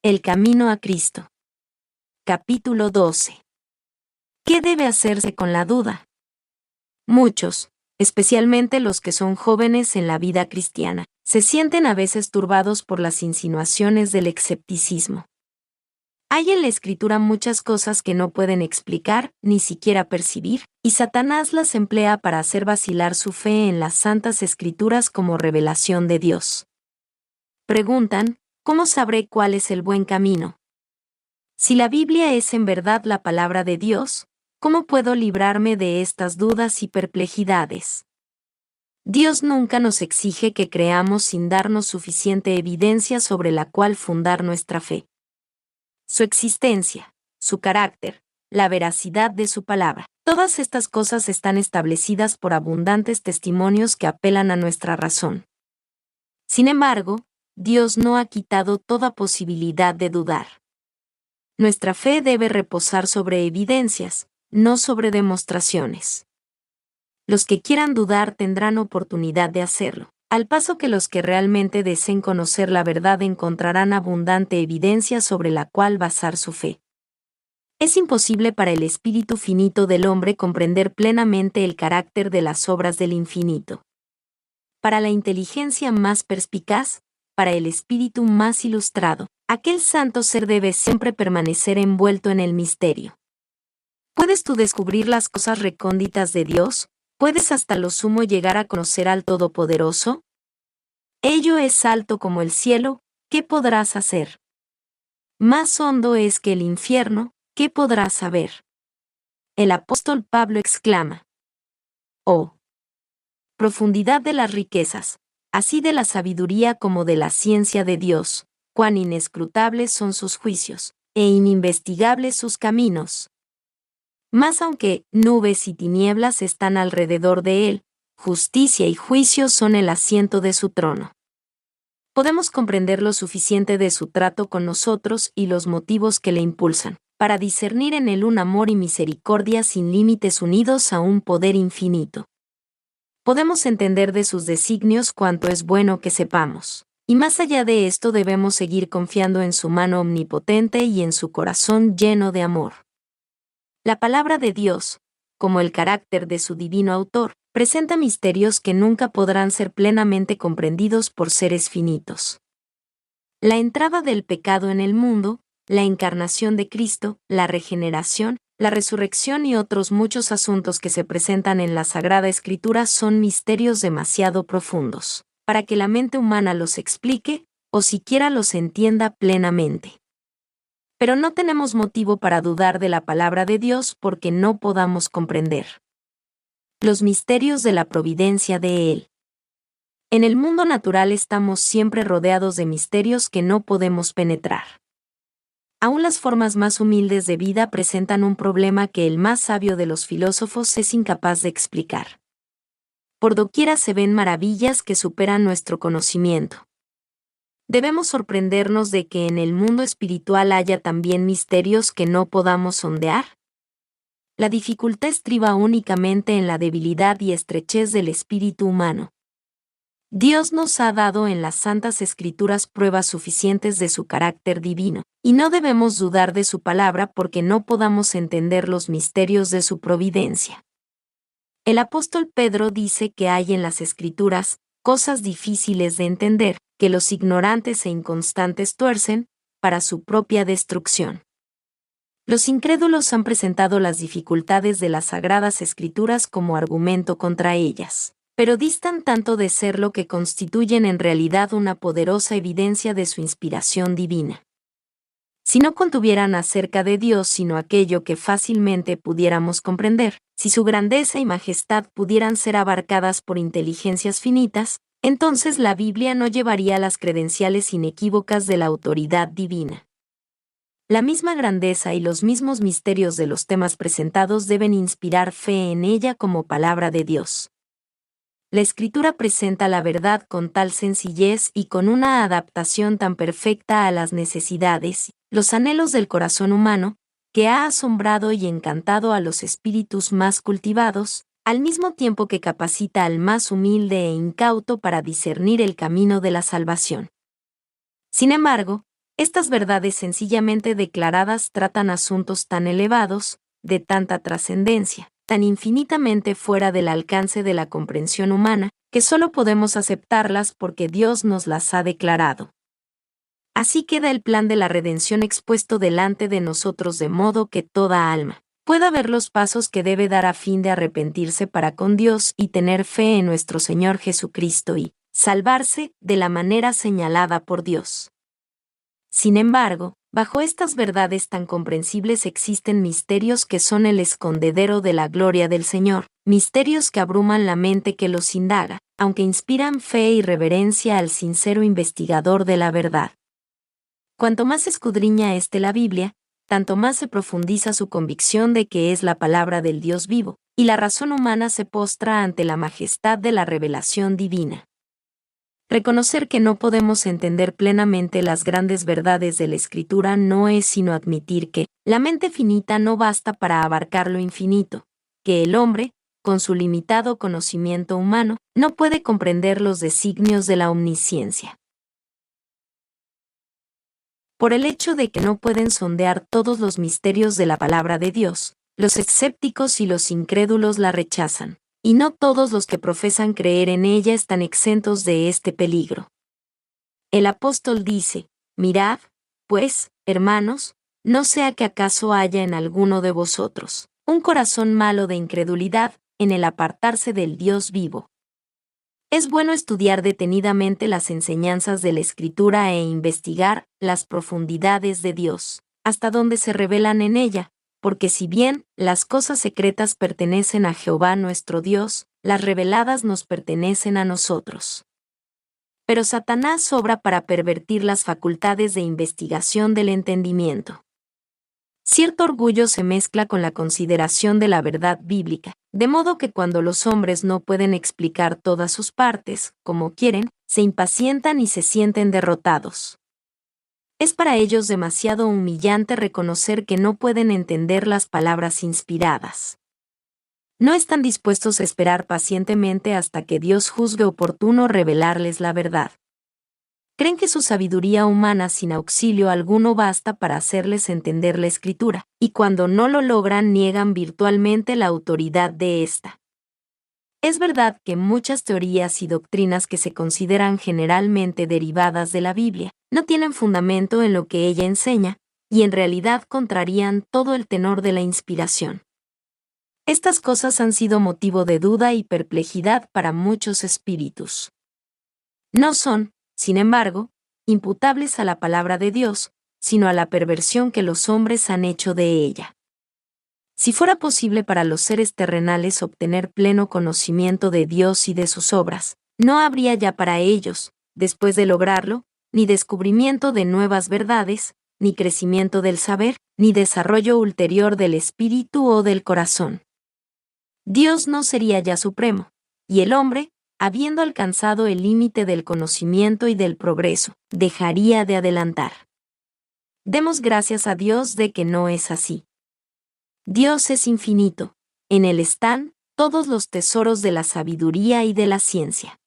El camino a Cristo. Capítulo 12. ¿Qué debe hacerse con la duda? Muchos, especialmente los que son jóvenes en la vida cristiana, se sienten a veces turbados por las insinuaciones del escepticismo. Hay en la Escritura muchas cosas que no pueden explicar, ni siquiera percibir, y Satanás las emplea para hacer vacilar su fe en las Santas Escrituras como revelación de Dios. Preguntan, ¿cómo sabré cuál es el buen camino? Si la Biblia es en verdad la palabra de Dios, ¿cómo puedo librarme de estas dudas y perplejidades? Dios nunca nos exige que creamos sin darnos suficiente evidencia sobre la cual fundar nuestra fe. Su existencia, su carácter, la veracidad de su palabra, todas estas cosas están establecidas por abundantes testimonios que apelan a nuestra razón. Sin embargo, Dios no ha quitado toda posibilidad de dudar. Nuestra fe debe reposar sobre evidencias, no sobre demostraciones. Los que quieran dudar tendrán oportunidad de hacerlo, al paso que los que realmente deseen conocer la verdad encontrarán abundante evidencia sobre la cual basar su fe. Es imposible para el espíritu finito del hombre comprender plenamente el carácter de las obras del infinito. Para la inteligencia más perspicaz, para el espíritu más ilustrado, aquel santo ser debe siempre permanecer envuelto en el misterio. ¿Puedes tú descubrir las cosas recónditas de Dios? ¿Puedes hasta lo sumo llegar a conocer al Todopoderoso? Ello es alto como el cielo, ¿qué podrás hacer? Más hondo es que el infierno, ¿qué podrás saber? El apóstol Pablo exclama: ¡Oh! Profundidad de las riquezas, así de la sabiduría como de la ciencia de Dios, cuán inescrutables son sus juicios, e ininvestigables sus caminos. Mas aunque nubes y tinieblas están alrededor de él, justicia y juicio son el asiento de su trono. Podemos comprender lo suficiente de su trato con nosotros y los motivos que le impulsan, para discernir en él un amor y misericordia sin límites unidos a un poder infinito. Podemos entender de sus designios cuanto es bueno que sepamos, y más allá de esto debemos seguir confiando en su mano omnipotente y en su corazón lleno de amor. La palabra de Dios, como el carácter de su divino autor, presenta misterios que nunca podrán ser plenamente comprendidos por seres finitos. La entrada del pecado en el mundo, la encarnación de Cristo, la regeneración, la resurrección y otros muchos asuntos que se presentan en la Sagrada Escritura son misterios demasiado profundos, para que la mente humana los explique, o siquiera los entienda plenamente. Pero no tenemos motivo para dudar de la palabra de Dios porque no podamos comprender los misterios de la providencia de Él. En el mundo natural estamos siempre rodeados de misterios que no podemos penetrar. Aún las formas más humildes de vida presentan un problema que el más sabio de los filósofos es incapaz de explicar. Por doquiera se ven maravillas que superan nuestro conocimiento. Debemos sorprendernos de que en el mundo espiritual haya también misterios que no podamos sondear. La dificultad estriba únicamente en la debilidad y estrechez del espíritu humano. Dios nos ha dado en las Santas Escrituras pruebas suficientes de su carácter divino, y no debemos dudar de su palabra porque no podamos entender los misterios de su providencia. El apóstol Pedro dice que hay en las Escrituras cosas difíciles de entender, que los ignorantes e inconstantes tuercen, para su propia destrucción. Los incrédulos han presentado las dificultades de las Sagradas Escrituras como argumento contra ellas, pero distan tanto de ser lo que constituyen en realidad una poderosa evidencia de su inspiración divina. Si no contuvieran acerca de Dios sino aquello que fácilmente pudiéramos comprender, si su grandeza y majestad pudieran ser abarcadas por inteligencias finitas, entonces la Biblia no llevaría las credenciales inequívocas de la autoridad divina. La misma grandeza y los mismos misterios de los temas presentados deben inspirar fe en ella como palabra de Dios. La Escritura presenta la verdad con tal sencillez y con una adaptación tan perfecta a las necesidades, los anhelos del corazón humano, que ha asombrado y encantado a los espíritus más cultivados, al mismo tiempo que capacita al más humilde e incauto para discernir el camino de la salvación. Sin embargo, Estas verdades sencillamente declaradas tratan asuntos tan elevados, de tanta trascendencia, tan infinitamente fuera del alcance de la comprensión humana, que solo podemos aceptarlas porque Dios nos las ha declarado. Así queda el plan de la redención expuesto delante de nosotros de modo que toda alma pueda ver los pasos que debe dar a fin de arrepentirse para con Dios y tener fe en nuestro Señor Jesucristo y salvarse de la manera señalada por Dios. Sin embargo, bajo estas verdades tan comprensibles existen misterios que son el escondedero de la gloria del Señor, misterios que abruman la mente que los indaga, aunque inspiran fe y reverencia al sincero investigador de la verdad. Cuanto más escudriña la Biblia, tanto más se profundiza su convicción de que es la palabra del Dios vivo, y la razón humana se postra ante la majestad de la revelación divina. Reconocer que no podemos entender plenamente las grandes verdades de la Escritura no es sino admitir que la mente finita no basta para abarcar lo infinito, que el hombre, con su limitado conocimiento humano, no puede comprender los designios de la omnisciencia. Por el hecho de que no pueden sondear todos los misterios de la palabra de Dios, los escépticos y los incrédulos la rechazan, y no todos los que profesan creer en ella están exentos de este peligro. El apóstol dice: mirad, pues, hermanos, no sea que acaso haya en alguno de vosotros un corazón malo de incredulidad en el apartarse del Dios vivo. Es bueno estudiar detenidamente las enseñanzas de la Escritura e investigar las profundidades de Dios, hasta donde se revelan en ella, porque si bien las cosas secretas pertenecen a Jehová nuestro Dios, las reveladas nos pertenecen a nosotros. Pero Satanás obra para pervertir las facultades de investigación del entendimiento. Cierto orgullo se mezcla con la consideración de la verdad bíblica, de modo que cuando los hombres no pueden explicar todas sus partes, como quieren, se impacientan y se sienten derrotados. Es para ellos demasiado humillante reconocer que no pueden entender las palabras inspiradas. No están dispuestos a esperar pacientemente hasta que Dios juzgue oportuno revelarles la verdad. Creen que su sabiduría humana sin auxilio alguno basta para hacerles entender la Escritura, y cuando no lo logran niegan virtualmente la autoridad de ésta. Es verdad que muchas teorías y doctrinas que se consideran generalmente derivadas de la Biblia no tienen fundamento en lo que ella enseña, y en realidad contrarían todo el tenor de la inspiración. Estas cosas han sido motivo de duda y perplejidad para muchos espíritus. No son, sin embargo, imputables a la palabra de Dios, sino a la perversión que los hombres han hecho de ella. Si fuera posible para los seres terrenales obtener pleno conocimiento de Dios y de sus obras, no habría ya para ellos, después de lograrlo, ni descubrimiento de nuevas verdades, ni crecimiento del saber, ni desarrollo ulterior del espíritu o del corazón. Dios no sería ya supremo, y el hombre, habiendo alcanzado el límite del conocimiento y del progreso, dejaría de adelantar. Demos gracias a Dios de que no es así. Dios es infinito, en Él están todos los tesoros de la sabiduría y de la ciencia.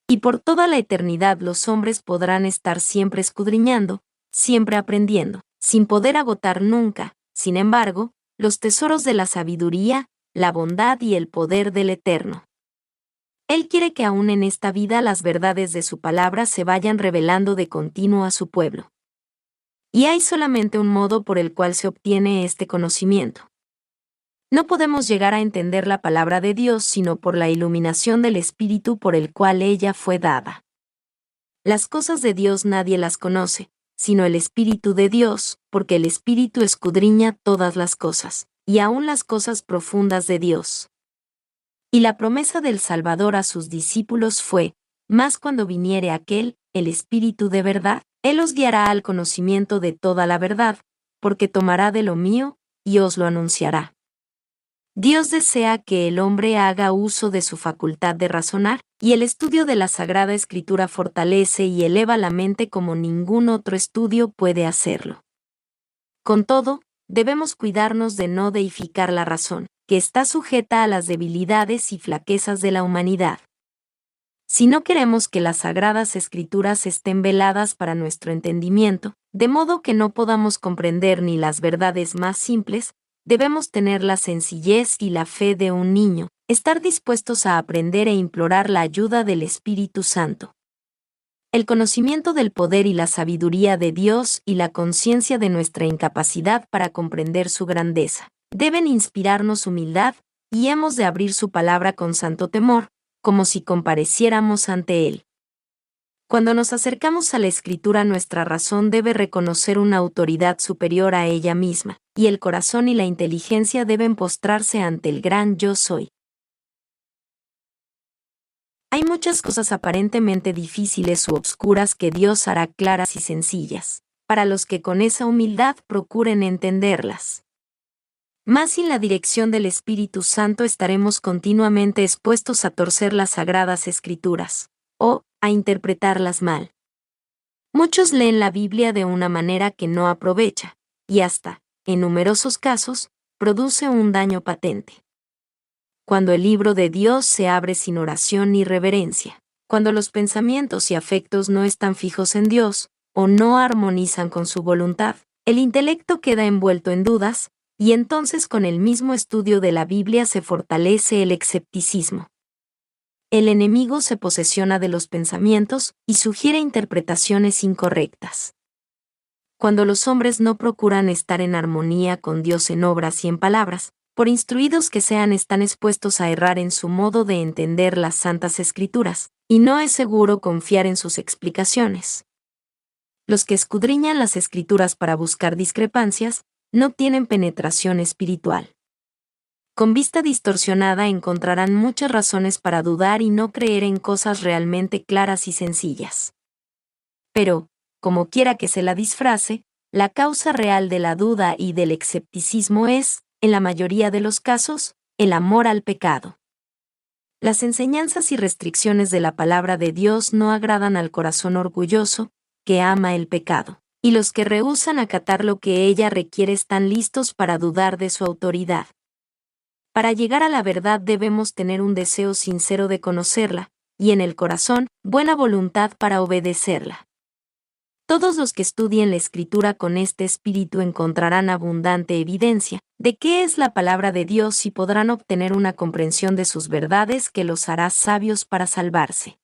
Y por toda la eternidad los hombres podrán estar siempre escudriñando, siempre aprendiendo, sin poder agotar nunca, sin embargo, los tesoros de la sabiduría, la bondad y el poder del Eterno. Él quiere que aún en esta vida las verdades de su palabra se vayan revelando de continuo a su pueblo. Y hay solamente un modo por el cual se obtiene este conocimiento. No podemos llegar a entender la palabra de Dios sino por la iluminación del Espíritu por el cual ella fue dada. Las cosas de Dios nadie las conoce, sino el Espíritu de Dios, porque el Espíritu escudriña todas las cosas, y aun las cosas profundas de Dios. Y la promesa del Salvador a sus discípulos fue: mas cuando viniere aquel, el Espíritu de verdad, Él os guiará al conocimiento de toda la verdad, porque tomará de lo mío, y os lo anunciará. Dios desea que el hombre haga uso de su facultad de razonar, y el estudio de la Sagrada Escritura fortalece y eleva la mente como ningún otro estudio puede hacerlo. Con todo, debemos cuidarnos de no deificar la razón, que está sujeta a las debilidades y flaquezas de la humanidad. Si no queremos que las Sagradas Escrituras estén veladas para nuestro entendimiento, de modo que no podamos comprender ni las verdades más simples, debemos tener la sencillez y la fe de un niño, estar dispuestos a aprender e implorar la ayuda del Espíritu Santo. El conocimiento del poder y la sabiduría de Dios y la conciencia de nuestra incapacidad para comprender su grandeza deben inspirarnos humildad, y hemos de abrir su palabra con santo temor, como si compareciéramos ante Él. Cuando nos acercamos a la Escritura, nuestra razón debe reconocer una autoridad superior a ella misma, y el corazón y la inteligencia deben postrarse ante el gran Yo Soy. Hay muchas cosas aparentemente difíciles u obscuras que Dios hará claras y sencillas, para los que con esa humildad procuren entenderlas. Mas sin la dirección del Espíritu Santo estaremos continuamente expuestos a torcer las Sagradas Escrituras, o a interpretarlas mal. Muchos leen la Biblia de una manera que no aprovecha, y hasta, en numerosos casos, produce un daño patente. Cuando el libro de Dios se abre sin oración ni reverencia, cuando los pensamientos y afectos no están fijos en Dios, o no armonizan con su voluntad, el intelecto queda envuelto en dudas, y entonces con el mismo estudio de la Biblia se fortalece el escepticismo. El enemigo se posesiona de los pensamientos y sugiere interpretaciones incorrectas. Cuando los hombres no procuran estar en armonía con Dios en obras y en palabras, por instruidos que sean, están expuestos a errar en su modo de entender las Santas Escrituras, y no es seguro confiar en sus explicaciones. Los que escudriñan las Escrituras para buscar discrepancias, no tienen penetración espiritual. Con vista distorsionada encontrarán muchas razones para dudar y no creer en cosas realmente claras y sencillas. Pero, como quiera que se la disfrace, la causa real de la duda y del escepticismo es, en la mayoría de los casos, el amor al pecado. Las enseñanzas y restricciones de la palabra de Dios no agradan al corazón orgulloso, que ama el pecado, y los que rehúsan acatar lo que ella requiere están listos para dudar de su autoridad. Para llegar a la verdad debemos tener un deseo sincero de conocerla, y en el corazón, buena voluntad para obedecerla. Todos los que estudien la Escritura con este espíritu encontrarán abundante evidencia de qué es la palabra de Dios y podrán obtener una comprensión de sus verdades que los hará sabios para salvarse.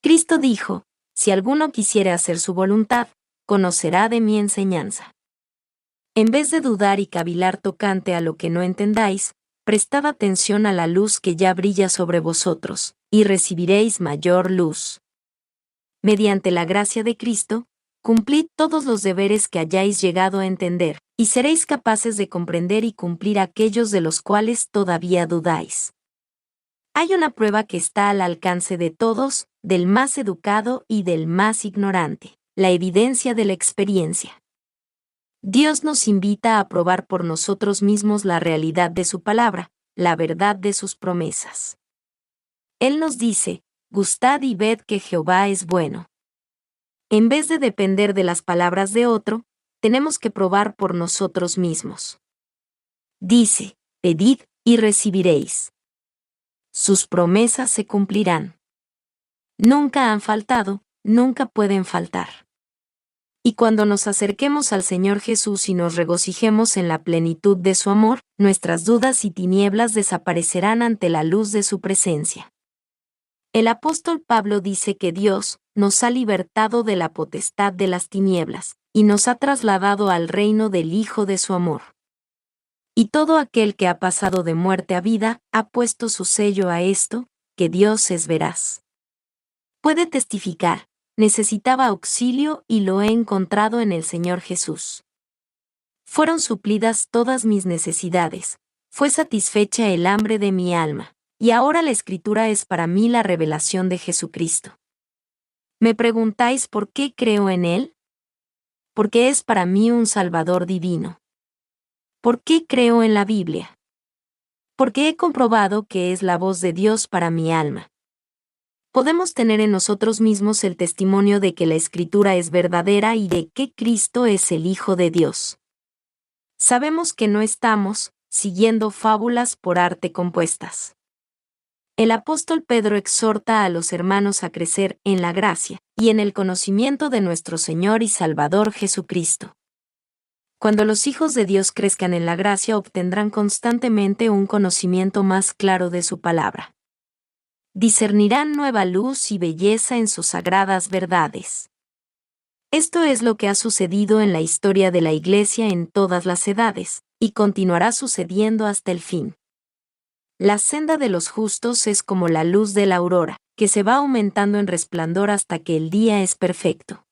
Cristo dijo: si alguno quisiere hacer su voluntad, conocerá de mi enseñanza. En vez de dudar y cavilar tocante a lo que no entendáis, prestad atención a la luz que ya brilla sobre vosotros, y recibiréis mayor luz. Mediante la gracia de Cristo, cumplid todos los deberes que hayáis llegado a entender, y seréis capaces de comprender y cumplir aquellos de los cuales todavía dudáis. Hay una prueba que está al alcance de todos, del más educado y del más ignorante: la evidencia de la experiencia. Dios nos invita a probar por nosotros mismos la realidad de su palabra, la verdad de sus promesas. Él nos dice: gustad y ved que Jehová es bueno. En vez de depender de las palabras de otro, tenemos que probar por nosotros mismos. Dice: pedid y recibiréis. Sus promesas se cumplirán. Nunca han faltado, nunca pueden faltar. Y cuando nos acerquemos al Señor Jesús y nos regocijemos en la plenitud de su amor, nuestras dudas y tinieblas desaparecerán ante la luz de su presencia. El apóstol Pablo dice que Dios nos ha libertado de la potestad de las tinieblas, y nos ha trasladado al reino del Hijo de su amor. Y todo aquel que ha pasado de muerte a vida, ha puesto su sello a esto, que Dios es veraz. Puede testificar: necesitaba auxilio y lo he encontrado en el Señor Jesús. Fueron suplidas todas mis necesidades, fue satisfecha el hambre de mi alma, y ahora la Escritura es para mí la revelación de Jesucristo. ¿Me preguntáis por qué creo en Él? Porque es para mí un Salvador divino. ¿Por qué creo en la Biblia? Porque he comprobado que es la voz de Dios para mi alma. Podemos tener en nosotros mismos el testimonio de que la Escritura es verdadera y de que Cristo es el Hijo de Dios. Sabemos que no estamos siguiendo fábulas por arte compuestas. El apóstol Pedro exhorta a los hermanos a crecer en la gracia y en el conocimiento de nuestro Señor y Salvador Jesucristo. Cuando los hijos de Dios crezcan en la gracia, obtendrán constantemente un conocimiento más claro de su palabra. Discernirán nueva luz y belleza en sus sagradas verdades. Esto es lo que ha sucedido en la historia de la Iglesia en todas las edades, y continuará sucediendo hasta el fin. La senda de los justos es como la luz de la aurora, que se va aumentando en resplandor hasta que el día es perfecto.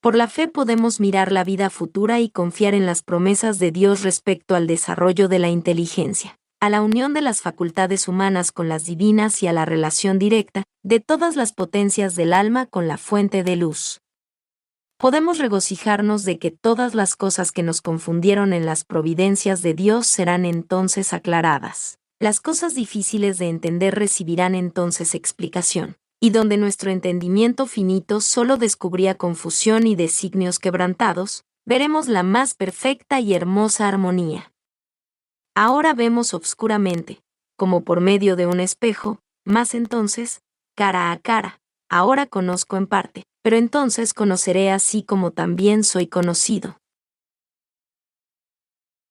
Por la fe podemos mirar la vida futura y confiar en las promesas de Dios respecto al desarrollo de la inteligencia, a la unión de las facultades humanas con las divinas y a la relación directa de todas las potencias del alma con la fuente de luz. Podemos regocijarnos de que todas las cosas que nos confundieron en las providencias de Dios serán entonces aclaradas. Las cosas difíciles de entender recibirán entonces explicación, y donde nuestro entendimiento finito solo descubría confusión y designios quebrantados, veremos la más perfecta y hermosa armonía. Ahora vemos obscuramente, como por medio de un espejo, mas entonces, cara a cara. Ahora conozco en parte, pero entonces conoceré así como también soy conocido.